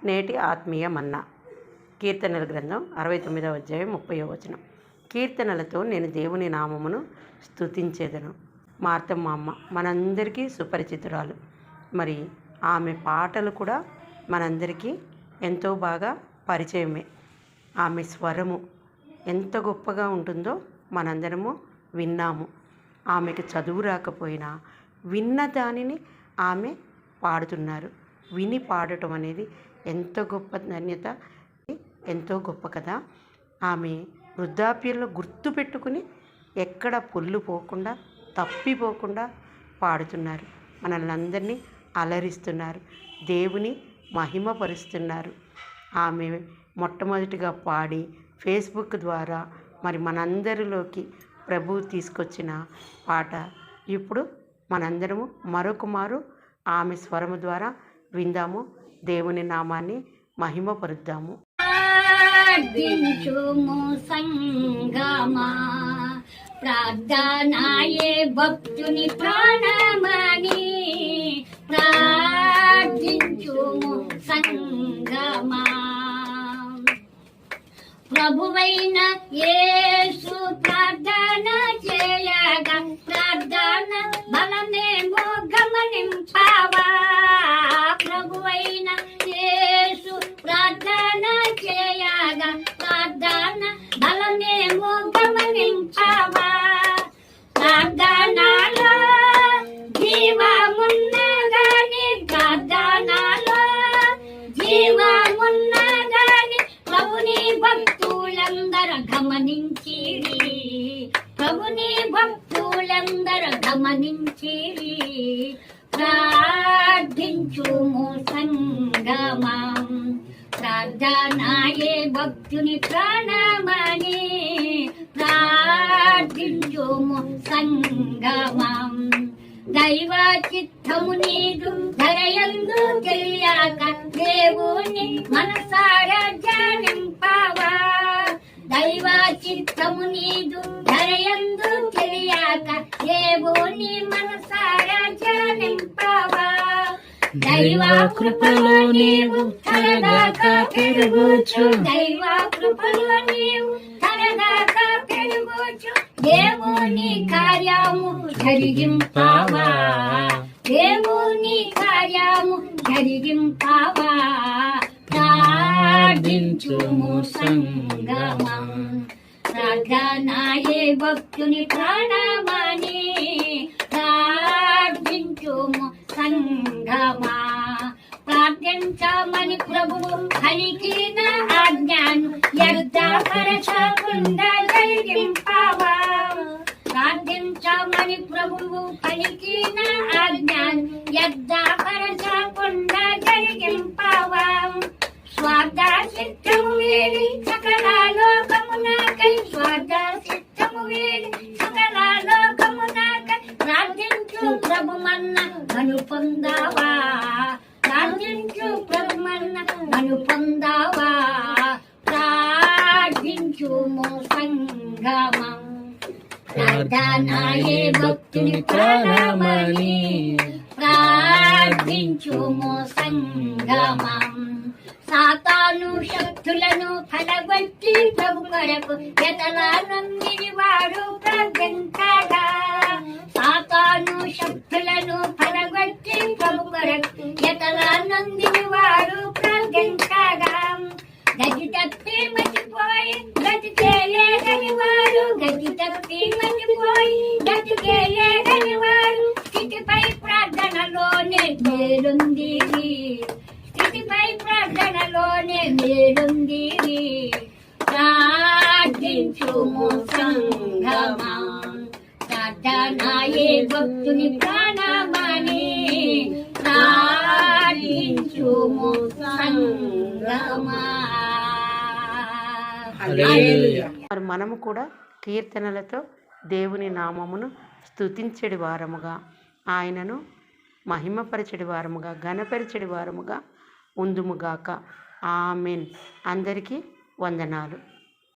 నేటి ఆత్మీయ మన్నా. కీర్తనల గ్రంథం 69వ అధ్యాయం 30వ వచనం. కీర్తనలతో నేను దేవుని నామమును స్తుతించేదను. మార్తమ్మ అమ్మ మనందరికీ సుపరిచితురాలు. మరి ఆమె పాటలు కూడా మనందరికీ ఎంతో బాగా పరిచయమే. ఆమె స్వరము ఎంత గొప్పగా ఉంటుందో మనందరము విన్నాము. ఆమెకు చదువు రాకపోయినా విన్న దానిని ఆమె పాడుతున్నారు. విని పాడటం అనేది ఎంతో గొప్ప ధన్యత, ఎంతో గొప్ప కదా. ఆమె వృద్ధాప్యంలో గుర్తు పెట్టుకుని ఎక్కడ పొల్లు పోకుండా తప్పిపోకుండా పాడుతున్నారు. మనల్ని అందరినీ అలరిస్తున్నారు, దేవుని మహిమపరుస్తున్నారు. ఆమె మొట్టమొదటిగా పాడి ఫేస్బుక్ ద్వారా మరి మనందరిలోకి ప్రభువు తీసుకొచ్చిన పాట ఇప్పుడు మనందరము మరొకమారు ఆమె స్వరము ద్వారా విందాము. దేవుని నామాన్ని మహిమపరుద్దాము. సంగమా ప్రార్థనాయే భక్తుని ప్రాణమని ప్రార్థించుము సంగమా. ప్రభువైన యేసు ప్రార్థన చేయగా ప్రార్థన బలమేమో గమనించావా. ప్రభువైన యేసు ప్రార్థన చేయగా ప్రార్థన బలమేమో గమనించావా. ప్రార్థనలో జీవమున్నదని ప్రార్థనలో జీవమున్నదని ప్రభుని భక్తులందరూ గమనించిరి. ప్రభుని భక్తులందరూ గమనించిరి. ప్రార్థించుము సంగమం ప్రార్థనాయే భక్తుని ప్రాణమని ప్రార్థించుము సంగమం. దైవ చిత్తము నీదు ధరయందు తెలియక దేవుని మనసారా ధ్యానింపవా. దైవ చిత్తము నీదు ధరయందు తెలియక దేవుని మనసారా ధ్యానింపవా. దైవ కృపలో నీవు తరదాకా పెరుగుచు. దైవ కృపలో నీవు తరదాకా పెరుగుచు. దేవుని కార్యము జరిగింపవా. దేవుని కార్యము జరిగింపవా. ప్రార్థించుము సంగమం ప్రార్థనాయే భక్తుని ప్రాణమని ప్రార్థించుము సంగమా. ప్రార్థించమని ప్రభువు పలికిన ఆజ్ఞను వ్యర్థపరచకుండా జరిగింపవా. ప్రార్థించమని ప్రభువు పలికిన ఆజ్ఞను వ్యర్థపరచకుండా జరిగింపవా. స్వార్థ చిత్తము వీడి సకల లోకమునకై స్వార్థ చిత్తము వీడి సకల లోకమునకై ప్రార్థించు ప్రభుమన్న మను పొందావా. ప్రార్థించు ప్రభుమన్న మను పొందావా. ప్రార్థించుము సంగమం ప్రార్థనాయే భక్తుని ప్రాణమని ప్రార్థించుము సంగమం. సాతాను శక్తులను ఫలగొట్టి ప్రభు కొరకు ఎతలానందిని వాడు ప్రార్థించగా. సాతాను శక్తులను ఫలగొట్టి ప్రభు కొరకు ఎతలానందిని వాడు ప్రార్థించగా. గతి తప్పి మర్చిపోయి గతి చేయలేదని వారు గతి తప్పి మర్చిపోయి గతి చేయలేదని వారు స్థితిపై ప్రార్థనలోనే మేలుంది. స్థితిపై ప్రార్థనలోనే మేలుంది. ప్రార్థించుము సంగమం ప్రార్థనాయే భక్తుని ప్రాణమని ప్రార్థించుము సంగమా. మరి మనము కూడా కీర్తనలతో దేవుని నామమును స్తుతించడి వారముగా, ఆయనను మహిమపరచడి వారముగా, ఘనపరచడి వారముగా ఉందుముగాక. ఆమెన్. అందరికీ వందనాలు.